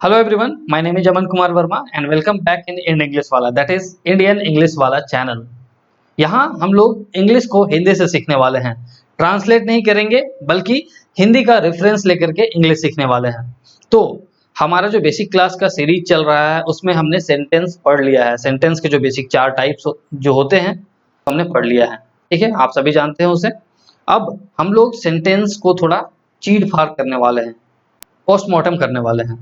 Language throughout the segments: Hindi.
Hello everyone, my name is Aman Kumar Verma and welcome back in English वाला that is Indian English वाला चैनल। यहाँ हम लोग इंग्लिश को हिंदी से सीखने वाले हैं, ट्रांसलेट नहीं करेंगे बल्कि हिंदी का रेफरेंस लेकर के इंग्लिश सीखने वाले हैं। तो हमारा जो बेसिक क्लास का सीरीज चल रहा है उसमें हमने सेंटेंस पढ़ लिया है। सेंटेंस के जो बेसिक 4 टाइप्स जो होते हैं हमने पढ़ लिया है, ठीक है, आप सभी जानते हैं उसे। अब हम लोग सेंटेंस को थोड़ा चीर फाड़ करने वाले हैं, पोस्टमार्टम करने वाले हैं।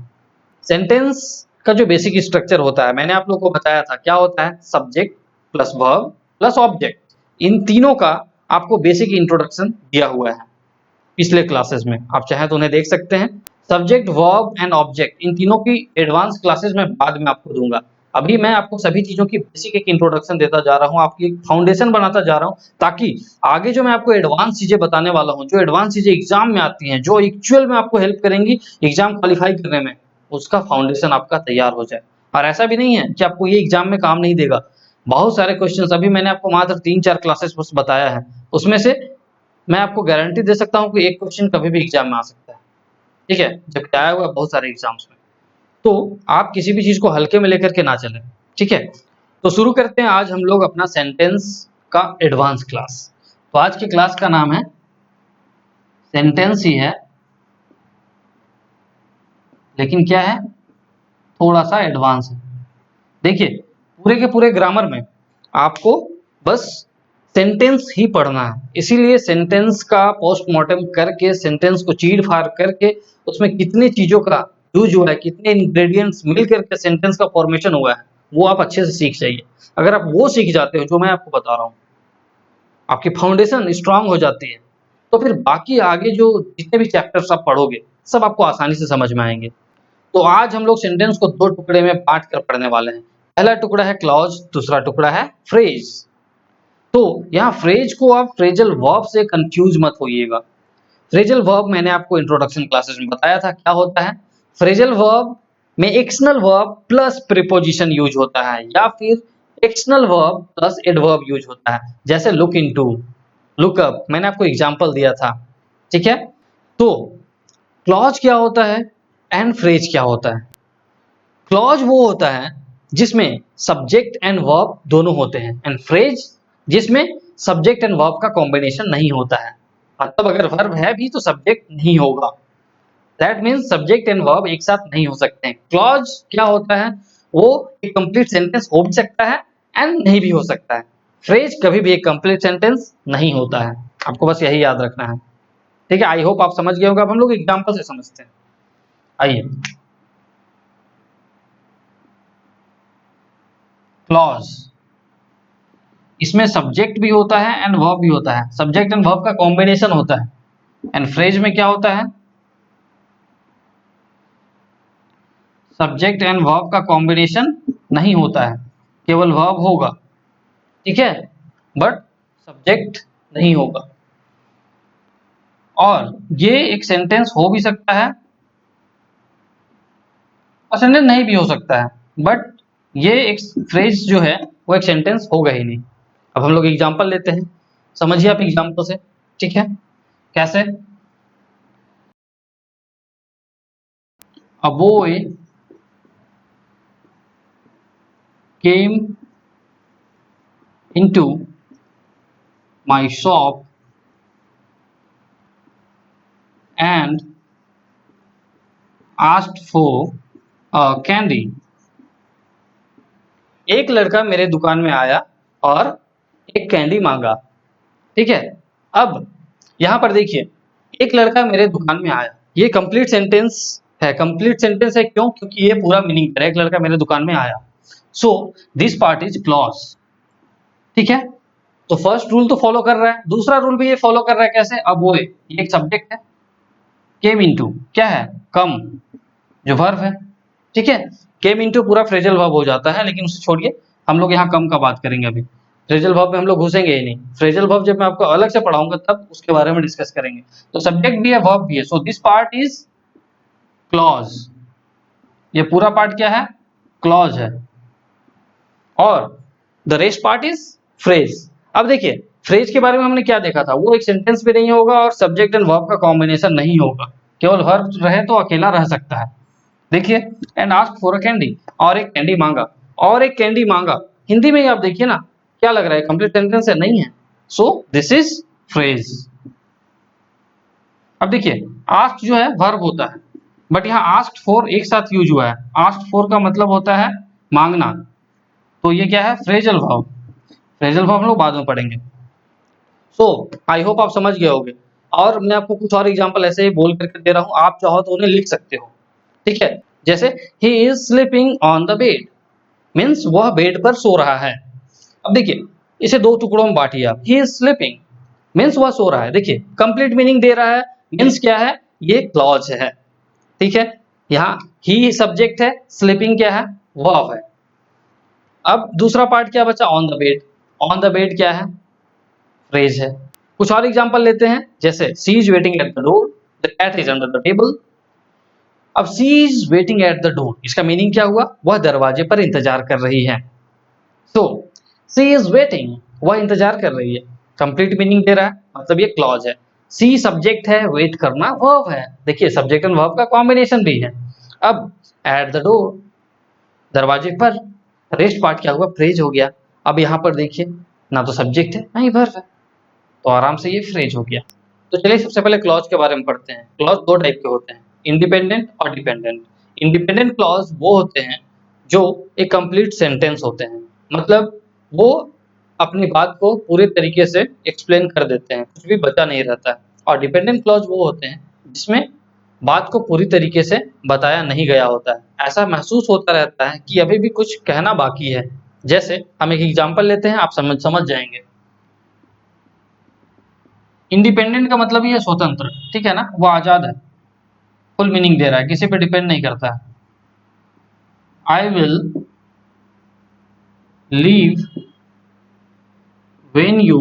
सेंटेंस का जो बेसिक स्ट्रक्चर होता है मैंने आप लोगों को बताया था, क्या होता है? Subject plus verb plus object. इन तीनों का आपको बेसिक इंट्रोडक्शन दिया हुआ है पिछले क्लासेस में, आप चाहें तो उन्हें देख सकते हैं। सब्जेक्ट वर्ब एंड ऑब्जेक्ट इन तीनों की एडवांस क्लासेस में बाद में आपको दूंगा। अभी मैं आपको सभी चीजों की बेसिक एक इंट्रोडक्शन देता जा रहा हूं, आपकी एक फाउंडेशन बनाता जा रहा हूं, ताकि आगे जो मैं आपको एडवांस चीजें बताने वाला हूं, जो एडवांस चीजें एग्जाम में आती हैं, जो एक्चुअल में आपको हेल्प करेंगी एग्जाम क्वालिफाई करने में, उसका फाउंडेशन आपका तैयार हो जाए। और ऐसा भी नहीं है कि आपको ये एग्जाम में काम नहीं देगा। बहुत सारे क्वेश्चंस अभी मैंने आपको मात्र 3-4 क्लासेस बस बताया है, उसमें से मैं आपको गारंटी दे सकता हूं कि एक क्वेश्चन कभी भी एग्जाम में आ सकता है, ठीक है, जबकि आया हुआ है बहुत सारे एग्जाम्स में। तो आप किसी भी चीज को हल्के में लेकर के ना चलें, ठीक है। तो शुरू करते हैं आज हम लोग अपना सेंटेंस का एडवांस क्लास। तो आज की क्लास का नाम है सेंटेंस ही है, लेकिन क्या है, थोड़ा सा एडवांस है। देखिए, पूरे के पूरे ग्रामर में आपको बस सेंटेंस ही पढ़ना है, इसीलिए सेंटेंस का पोस्टमार्टम करके, सेंटेंस को चीर फाड़ करके उसमें कितनी चीजों का यूज हुआ है, कितने इंग्रेडिएंट्स मिल करके सेंटेंस का फॉर्मेशन हुआ है, वो आप अच्छे से सीख जाइए। अगर आप वो सीख जाते हो जो मैं आपको बता रहा हूँ, आपकी फाउंडेशन स्ट्रांग हो जाती है, तो फिर बाकी आगे जो जितने भी चैप्टर्स आप पढ़ोगे सब आपको आसानी से समझ में आएंगे। तो आज हम लोग सेंटेंस को 2 टुकड़े में बांट कर पढ़ने वाले हैं। पहला टुकड़ा है क्लॉज, दूसरा टुकड़ा है फ्रेज। तो यहाँ फ्रेज को आप फ्रेजल वर्ब से कंफ्यूज मत होइएगा। फ्रेजल वर्ब मैंने आपको इंट्रोडक्शन क्लासेस में बताया था क्या होता है। फ्रेजल वर्ब में एक्शनल वर्ब प्लस प्रीपोजिशन यूज होता है, या फिर एक्शनल वर्ब प्लस एडवर्ब यूज होता है, जैसे लुक इनटू, लुक अप, मैंने आपको एग्जांपल दिया था, ठीक है। तो क्लॉज क्या होता है एंड फ्रेज क्या होता है? क्लॉज वो होता है जिसमें सब्जेक्ट एंड वर्ब दोनों होते हैं, एंड फ्रेज जिसमें सब्जेक्ट एंड वर्ब का कॉम्बिनेशन नहीं होता है। मतलब अगर वर्ब है भी तो सब्जेक्ट नहीं होगा। That means subject and verb एक साथ नहीं हो सकते हैं। क्लॉज क्या होता है? वो एक कंप्लीट सेंटेंस हो भी सकता है एंड नहीं भी हो सकता है। फ्रेज कभी भी एक कंप्लीट सेंटेंस नहीं होता है, आपको बस यही याद रखना है, ठीक है। आई होप आप समझ गए होंगे। अब हम लोग एग्जाम्पल से समझते हैं, आइए। क्लॉज, इसमें सब्जेक्ट भी होता है एंड वर्ब भी होता है, सब्जेक्ट एंड वर्ब का कॉम्बिनेशन होता है। एंड फ्रेज में क्या होता है? सब्जेक्ट एंड वर्ब का कॉम्बिनेशन नहीं होता है, केवल वर्ब होगा, ठीक है, बट सब्जेक्ट नहीं होगा। और ये एक सेंटेंस हो भी सकता है और सेंटेंस नहीं भी हो सकता है, बट ये एक फ्रेज जो है वो एक सेंटेंस होगा ही नहीं। अब हम लोग एग्जांपल लेते हैं, समझिए आप एग्जांपल से, ठीक है। कैसे? A boy came into my shop and asked for a candy। एक लड़का मेरे दुकान में आया और एक कैंडी मांगा, ठीक है। अब यहाँ पर देखिए, एक लड़का मेरे दुकान में आया, ये कंप्लीट सेंटेंस है। कंप्लीट सेंटेंस है क्यों? क्योंकि ये पूरा मीनिंग है, एक लड़का मेरे दुकान में आया। So this part is clause, ठीक है। तो फर्स्ट रूल तो फॉलो कर रहा है, दूसरा रूल भी ये फॉलो कर रहा है। कैसे? अब वो ये एक सब्जेक्ट है, केम इनटू क्या है? कम, जो वर्ब है, ठीक है। केम इनटू पूरा फ्रेजल वर्ब हो जाता है, लेकिन उसे छोड़िए, हम लोग यहाँ कम का बात करेंगे। अभी फ्रेजल वर्ब में हम लोग घुसेंगे ही नहीं, फ्रेजल वर्ब जब मैं आपको अलग से पढ़ाऊंगा तब उसके बारे में डिस्कस करेंगे। तो सब्जेक्ट भी है, वर्ब भी है, so this part is clause. ये पूरा पार्ट क्या है? क्लॉज है। और the rest part is phrase. अब देखिए, फ्रेज के बारे में हमने क्या देखा था, वो एक सेंटेंस भी नहीं होगा और सब्जेक्ट एंड वर्ब का कॉम्बिनेशन नहीं होगा, केवल वर्ब रहे तो अकेला रह सकता है, देखिए, and ask for a candy, और एक कैंडी मांगा, और एक कैंडी मांगा। हिंदी में ही आप देखिए ना, क्या लग रहा है, कंप्लीट सेंटेंस है? नहीं है। So this is phrase. अब देखिए, आस्क जो है वर्ब होता है, बट यहाँ आस्क्ड फॉर एक साथ यूज हुआ है। आस्क्ड फॉर का मतलब होता है मांगना, तो ये क्या है? Phrasal verb. फ्रेजल वर्ब हम लोग बाद में पढ़ेंगे। सो आई होप आप समझ गए होंगे। और मैं आपको कुछ और एग्जांपल ऐसे ही बोल करके दे रहा हूँ, आप चाहो तो उन्हें लिख सकते हो। ठीक है, जैसे ही is sleeping on the bed, means वह बेड पर सो रहा है। अब देखिए, इसे दो टुकड़ों में बांटिए आप। ही इज स्लीपिंग मीन्स वह सो रहा है। देखिए, कंप्लीट मीनिंग दे रहा है, मीन्स क्या है? ये क्लॉज है। ठीक है, यहाँ ही सब्जेक्ट है, स्लीपिंग क्या है? वर्ब है। अब दूसरा पार्ट क्या बचा? On the bed. On the bed क्या है? फ्रेज है। कुछ और एग्जांपल लेते हैं, जैसे she is waiting at the door, the cat is under the table. अब she is waiting at the door, इसका मीनिंग क्या हुआ? वह दरवाजे पर इंतजार कर रही है। सो शी इज वेटिंग, वह इंतजार कर रही है। कंप्लीट मीनिंग दे रहा है, मतलब ये क्लॉज है। सी सब्जेक्ट है, वेट करना वर्ब है। देखिए, सब्जेक्ट एंड वर्ब का कॉम्बिनेशन भी है। अब एट द डोर, दरवाजे पर, रेस्ट पार्ट क्या हुआ? फ्रेज हो गया। अब यहाँ पर देखिए, ना तो सब्जेक्ट है ना ही वर्ब है, तो आराम से ये फ्रेज हो गया। तो चलिए सबसे पहले क्लॉज के बारे में पढ़ते हैं। क्लॉज दो टाइप के होते हैं, इंडिपेंडेंट और डिपेंडेंट। इंडिपेंडेंट क्लॉज वो होते हैं जो एक कंप्लीट सेंटेंस होते हैं, मतलब वो अपनी बात को पूरे तरीके से एक्सप्लेन कर देते हैं, कुछ भी बचा नहीं रहता है। और डिपेंडेंट क्लॉज वो होते हैं जिसमें बात को पूरी तरीके से बताया नहीं गया होता है, ऐसा महसूस होता रहता है कि अभी भी कुछ कहना बाकी है। जैसे हम एक एग्जांपल लेते हैं, आप समझ जाएंगे। इंडिपेंडेंट का मतलब ये स्वतंत्र, ठीक है ना, वो आजाद है, फुल मीनिंग दे रहा है, किसी पे डिपेंड नहीं करता है। I will leave when you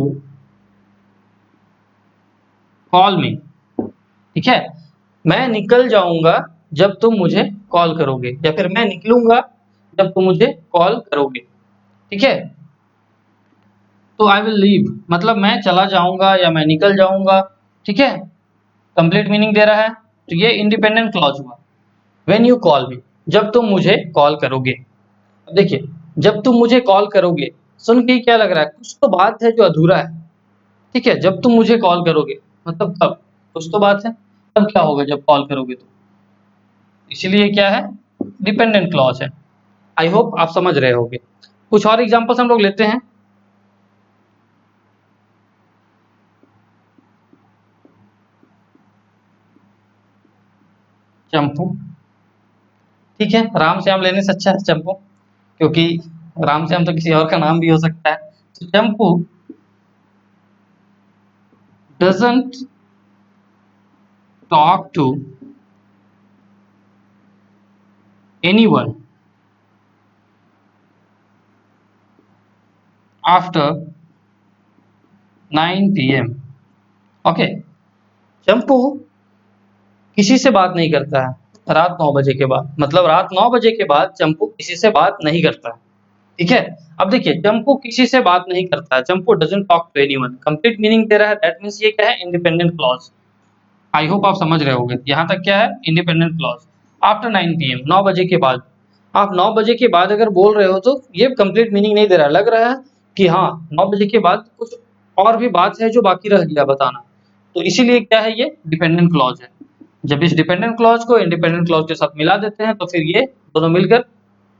call मी। ठीक है, मैं निकल जाऊंगा जब तुम मुझे कॉल करोगे, या फिर मैं निकलूंगा जब तुम मुझे कॉल करोगे। ठीक है, तो आई विल लीव मतलब मैं चला जाऊंगा या मैं निकल जाऊंगा। ठीक है, कंप्लीट मीनिंग दे रहा है, तो ये इंडिपेंडेंट क्लॉज हुआ। व्हेन यू कॉल मी, जब तुम मुझे कॉल करोगे। अब देखिए, जब तुम मुझे कॉल करोगे, सुन के क्या लग रहा है? कुछ तो बात है जो अधूरा है। ठीक है, जब तुम मुझे कॉल करोगे मतलब कब? कुछ तो बात है, तब क्या होगा जब कॉल करोगे तो? इसीलिए क्या है? डिपेंडेंट क्लॉज है। आई होप आप समझ रहे होगे। कुछ और एग्जांपल्स हम लोग लेते हैं। चंपू, ठीक है, राम श्याम लेने से अच्छा है चंपू, क्योंकि राम श्याम तो किसी और का नाम भी हो सकता है। तो Champu doesn't talk to anyone after 9 PM। Okay, Champu किसी से बात नहीं करता है रात 9 बजे के बाद, मतलब रात 9 बजे के बाद चंपू किसी से बात नहीं करता है। ठीक है, अब देखिए, चंपू किसी से बात नहीं करता है, Champu doesn't talk to anyone, complete meaning दे रहा है, दैट मींस ये क्या है? Independent clause. आई होप आप समझ रहे होंगे, यहाँ तक क्या है? Independent clause. आफ्टर 9 PM, 9 बजे के बाद। आप 9 बजे के बाद अगर बोल रहे हो तो ये कंप्लीट मीनिंग नहीं दे रहा है, लग रहा है कि हाँ 9 बजे के बाद कुछ और भी बात है जो बाकी रह गया बताना, तो इसीलिए क्या है? ये डिपेंडेंट क्लॉज है। जब इस डिपेंडेंट क्लॉज को इंडिपेंडेंट क्लॉज के साथ मिला देते हैं तो फिर ये दोनों मिलकर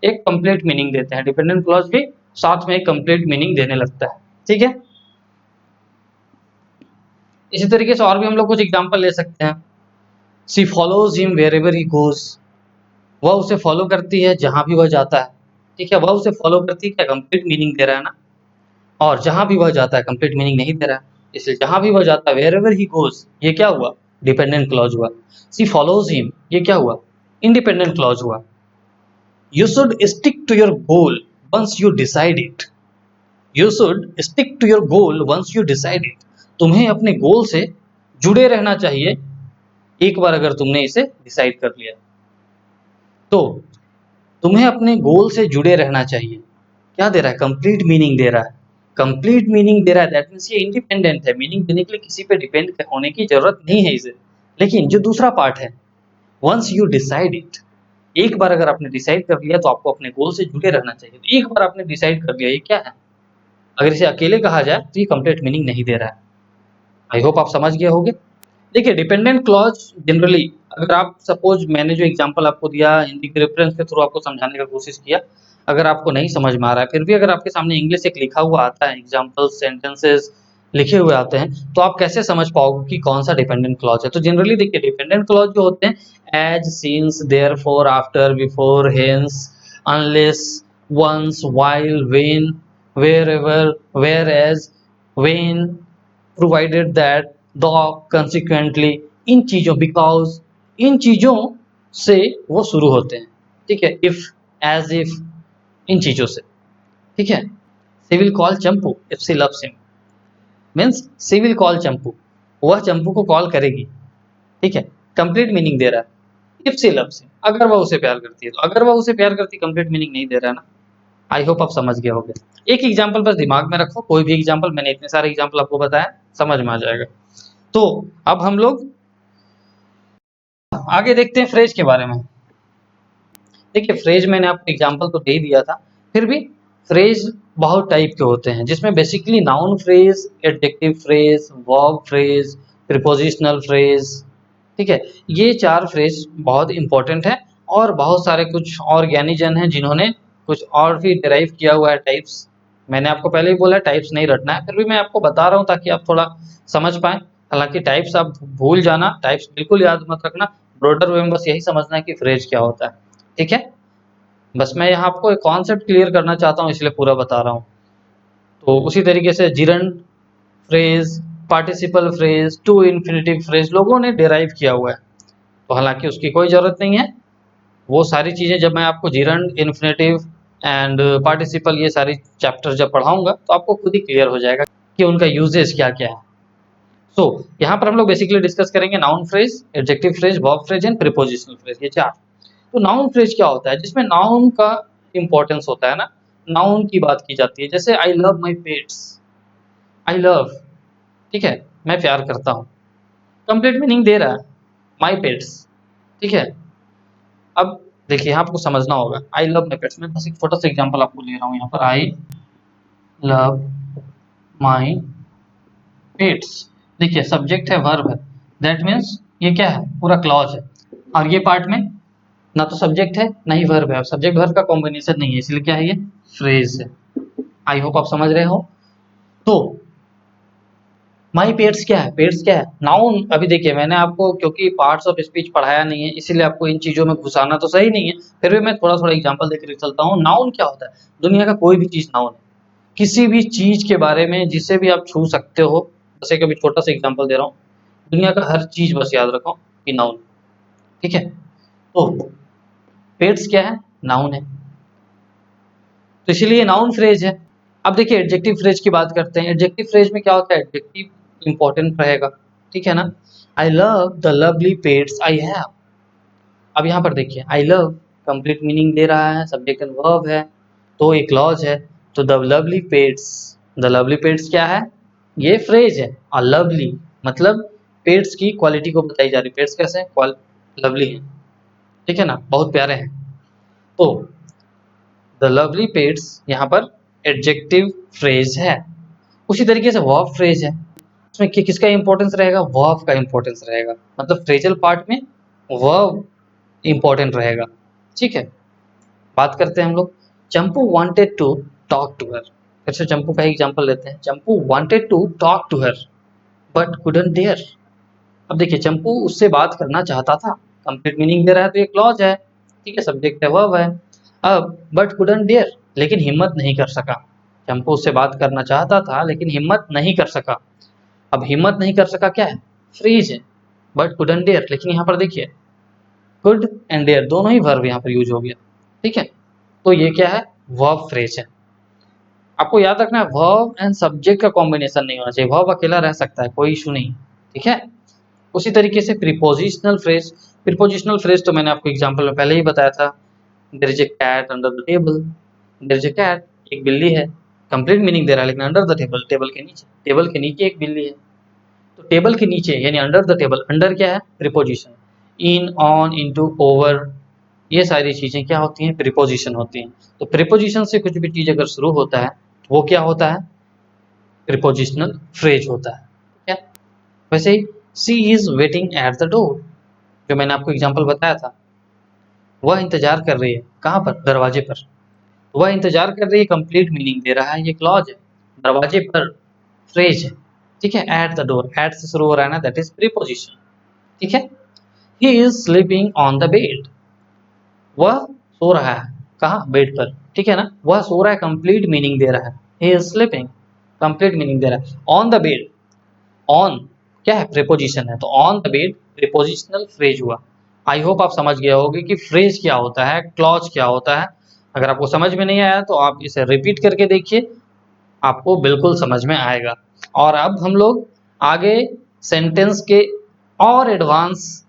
एक कंप्लीट मीनिंग देते हैं। डिपेंडेंट क्लॉज भी साथ में एक कंप्लीट मीनिंग देने लगता है। ठीक है, इसी तरीके से और भी हम लोग कुछ एग्जांपल ले सकते हैं। She follows him wherever he goes, वह उसे फॉलो करती है जहां भी वह जाता है। ठीक है, वह उसे फॉलो करती है, क्या कंप्लीट मीनिंग दे रहा है ना। और जहां भी वह जाता है, कंप्लीट मीनिंग नहीं दे रहा है, इसलिए जहां भी वह जाता है, वेयरएवर ही गोज, ये क्या हुआ? डिपेंडेंट क्लॉज हुआ। शी फॉलोज हिम, ये क्या हुआ? इंडिपेंडेंट क्लॉज हुआ। You should stick to your goal once you decide it. You should stick to your goal once you decide it. तुम्हें अपने गोल से जुड़े रहना चाहिए एक बार अगर तुमने इसे डिसाइड कर लिया तो। तुम्हें अपने गोल से जुड़े रहना चाहिए, क्या दे रहा है? कंप्लीट मीनिंग दे रहा है। कंप्लीट मीनिंग दे रहा है, दैट मीन्स ये इंडिपेंडेंट है, मीनिंग देने के लिए किसी पे डिपेंड होने की जरूरत नहीं है इसे। लेकिन जो दूसरा पार्ट है, वंस यू डिसाइड इट, एक बार अगर आपने डिसाइड कर लिया तो आपको अपने गोल से जुड़े रहना चाहिए। तो एक बार आपने डिसाइड कर लिया ये क्या है, अगर इसे अकेले कहा जाए तो ये कंप्लीट मीनिंग नहीं दे रहा है। आई होप आप समझ गए होंगे। देखिए डिपेंडेंट क्लॉज जनरली, अगर आप सपोज मैंने जो एग्जांपल आपको दिया हिंदी के रेफरेंस के थ्रू आपको समझाने का कोशिश किया, अगर आपको नहीं समझ में आ रहा है फिर भी अगर आपके सामने इंग्लिश एक लिखा हुआ आता है, एग्जांपल सेंटेंसेस लिखे हुए आते हैं, तो आप कैसे समझ पाओगे कि कौन सा डिपेंडेंट क्लॉज है। तो जनरली देखिए डिपेंडेंट क्लॉज जो होते हैं as, since, therefore, after, before, hence, unless, once, while, when, wherever, whereas, when, provided that, though, consequently, इन चीजों, बिकॉज, इन चीजों से वो शुरू होते हैं। ठीक है, इफ, एज इफ, इन चीजों से। ठीक है, she will call Champu if she loves him, means she will call Champu, वह चंपू को कॉल करेगी। ठीक है, कंप्लीट मीनिंग दे रहा है इफ सी लव्स हिम, अगर वह उसे प्यार करती है। तो अगर वह उसे प्यार करती, कंप्लीट मीनिंग नहीं दे रहा है ना। आई होप आप समझ गए होंगे। एक एग्जाम्पल बस दिमाग में रखो, कोई भी एग्जाम्पल, मैंने इतने सारे एग्जाम्पल आपको बताया, समझ में आ जाएगा। तो अब हम लोग आगे देखते हैं फ्रेज के बारे में। देखिए फ्रेज मैंने आपको एग्जांपल तो दे ही दिया था, फिर भी फ्रेज बहुत टाइप के होते हैं, जिसमें basically noun phrase, adjective phrase, verb phrase, prepositional phrase. ठीक है, ये चार फ्रेज बहुत इंपॉर्टेंट है। और बहुत सारे कुछ और ज्ञानी जन हैं जिन्होंने कुछ और भी डिराइव किया हुआ है टाइप्स। मैंने आपको पहले ही बोला टाइप्स नहीं रटना है, फिर भी मैं आपको बता रहा हूँ ताकि आप थोड़ा समझ पाएं। हालांकि टाइप्स आप भूल जाना, टाइप्स बिल्कुल याद मत रखना, ब्रॉडर वे में बस यही समझना है कि फ्रेज क्या होता है। ठीक है, बस मैं यहाँ आपको एक कॉन्सेप्ट क्लियर करना चाहता हूँ इसलिए पूरा बता रहा हूँ। तो उसी तरीके से gerund phrase, participle phrase, to infinitive phrase लोगों ने डिराइव किया हुआ है। तो हालांकि उसकी कोई ज़रूरत नहीं है, वो सारी चीज़ें जब मैं आपको जिरंड, इन्फिनिटिव एंड पार्टिसिपल ये सारी चैप्टर जब पढ़ाऊंगा तो आपको खुद ही क्लियर हो जाएगा कि उनका यूजेस क्या क्या है। सो यहाँ पर हम लोग बेसिकली डिस्कस करेंगे noun phrase, adjective phrase, verb phrase and prepositional phrase, ये चार। तो नाउन फ्रेज क्या होता है, जिसमें नाउन का इंपॉर्टेंस होता है ना, नाउन की बात की जाती है। जैसे I love my pets, I love, ठीक है, मैं प्यार करता हूँ, कंप्लीट मीनिंग दे रहा है माई पेट्स। ठीक है, अब देखिए यहाँ आपको समझना होगा, आई लव माई पेट्स, मैं बस एक छोटा सा एग्जांपल आपको ले रहा हूँ यहाँ पर, आई लव माई पेट्स। देखिए सब्जेक्ट है, वर्ब है, दैट मीन्स ये क्या है, पूरा क्लॉज है। और ये पार्ट में ना तो सब्जेक्ट है ना ही वर्ब है, सब्जेक्ट वर्ब का कॉम्बिनेशन नहीं है, इसलिए क्या है, ये फ्रेज है। आई होप आप समझ रहे हो। तो माई पेट्स क्या है, पेट्स क्या है, नाउन। अभी देखिए मैंने आपको क्योंकि पार्ट्स ऑफ स्पीच पढ़ाया नहीं है, इसीलिए आपको इन चीजों में घुसाना तो सही नहीं है, फिर भी मैं थोड़ा थोड़ा एग्जांपल देकर चलता हूँ। नाउन क्या होता है, दुनिया का कोई भी चीज नाउन है, किसी भी चीज के बारे में जिसे भी आप छू सकते हो। जैसे कभी छोटा सा एग्जांपल दे रहा हूँ, दुनिया का हर चीज बस याद रखो कि नाउन। ठीक है, तो पेट्स क्या है, नाउन है, तो इसीलिए नाउन फ्रेज है। अब देखिए एडजेक्टिव फ्रेज की बात करते हैं। एडजेक्टिव फ्रेज में क्या होता है, एडजेक्टिव इंपॉर्टेंट रहेगा। ठीक है ना, I love the lovely pets I have. अब यहाँ पर देखिए आई लव कंप्लीट मीनिंग दे रहा है, सब्जेक्ट एंड वर्ब है, तो एक क्लॉज है। तो the lovely pets, the lovely pets क्या है, ये फ्रेज है। और लवली मतलब पेट्स की क्वालिटी को बताई जा रही, पेट्स कैसे हैं, लवली हैं। ठीक है ना, बहुत प्यारे हैं। तो द लवली पेट्स यहाँ पर एडजेक्टिव फ्रेज है। उसी तरीके से वर्ब फ्रेज है, उसमें किसका इंपॉर्टेंस रहेगा, वर्ब का इंपॉर्टेंस रहेगा, मतलब फ्रेजल पार्ट में वर्ब इंपॉर्टेंट रहेगा। ठीक है, बात करते हैं हम लोग, Champu wanted to talk to her. फिर से चंपू का एग्जांपल लेते हैं, Champu wanted to talk to her but couldn't dare. अब देखिए चंपू उससे बात करना चाहता था, कंप्लीट मीनिंग दे रहा है तो ये क्लॉज है। ठीक है, सब्जेक्ट है, वर्ब है। अब बट कुडंट डेयर, लेकिन हिम्मत नहीं कर सका। चंपू उससे बात करना चाहता था लेकिन हिम्मत नहीं कर सका। अब हिम्मत नहीं कर सका क्या है, फ्रीज है। बट कुडंट डेयर, लेकिन यहाँ पर देखिए कुड एंड डेयर दोनों ही वर्ब यहाँ पर यूज हो गया। ठीक है, तो ये क्या है, वर्ब फ्रेज है। आपको याद रखना है वर्ब एंड सब्जेक्ट का कॉम्बिनेशन नहीं होना चाहिए, वर्ब अकेला रह सकता है, कोई इशू नहीं। ठीक है, उसी तरीके से प्रीपोजिशनल फ्रेज, प्रीपोजिशनल फ्रेज तो मैंने आपको एग्जांपल में पहले ही बताया था, there is a cat under the table. There is a cat, एक बिल्ली है, कंप्लीट मीनिंग दे रहा है, लेकिन अंडर द टेबल, टेबल के नीचे, टेबल के नीचे एक बिल्ली है। तो टेबल के नीचे यानी अंडर द टेबल, अंडर क्या है, preposition, in, on, into, over, ये सारी चीजें क्या होती हैं, प्रीपोजिशन होती हैं। तो प्रीपोजिशन से कुछ भी चीज अगर शुरू होता है तो वो क्या होता है, प्रीपोजिशनल फ्रेज होता है। ठीक है, वैसे ही she is waiting at the door, जो मैंने आपको एग्जांपल बताया था, वह इंतजार कर रही है कहाँ पर, दरवाजे पर। वह इंतजार कर रही है कंप्लीट मीनिंग दे रहा है, ये क्लॉज है, दरवाजे पर फ्रेज है। ठीक है, एट द डोर, एट से शुरू हो रहा है ना, दैट इज प्रीपोजिशन। ठीक है, he is sleeping on the bed, वह सो रहा है कहाँ, बेड पर। ठीक है ना, वह सो रहा है कंप्लीट मीनिंग दे रहा है, he is sleeping, complete meaning दे रहा है। ऑन द बेड, ऑन क्या है, प्रीपोजिशन है, तो on the bed prepositional phrase हुआ। आई होप आप समझ गए होंगे कि फ्रेज क्या होता है, क्लॉज क्या होता है। अगर आपको समझ में नहीं आया तो आप इसे रिपीट करके देखिए, आपको बिल्कुल समझ में आएगा। और अब हम लोग आगे सेंटेंस के और एडवांस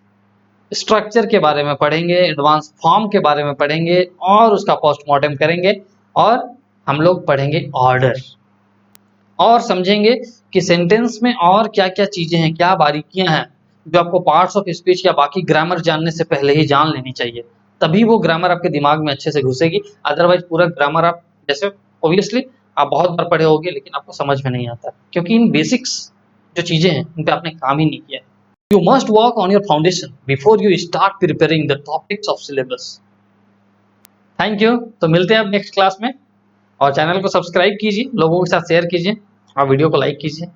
स्ट्रक्चर के बारे में पढ़ेंगे, एडवांस फॉर्म के बारे में पढ़ेंगे और उसका पोस्टमार्टम करेंगे, और हम लोग पढ़ेंगे ऑर्डर, और समझेंगे कि सेंटेंस में और क्या-क्या चीजें हैं, क्या बारीकियां हैं जो आपको पार्ट्स ऑफ स्पीच या बाकी ग्रामर जानने से पहले ही जान लेनी चाहिए। तभी वो ग्रामर आपके दिमाग में अच्छे से घुसेगी, अदरवाइज पूरा ग्रामर आप जैसे ऑब्वियसली आप बहुत बार पढ़े होंगे लेकिन आपको समझ में नहीं आता, क्योंकि इन बेसिक्स जो चीजें हैं उन पे आपने काम ही नहीं किया। You must work on your foundation before you start preparing the topics of syllabus. Thank you. तो मिलते हैं अब नेक्स्ट क्लास में, और चैनल को सब्सक्राइब कीजिए, लोगों के साथ शेयर कीजिए और वीडियो को लाइक कीजिए।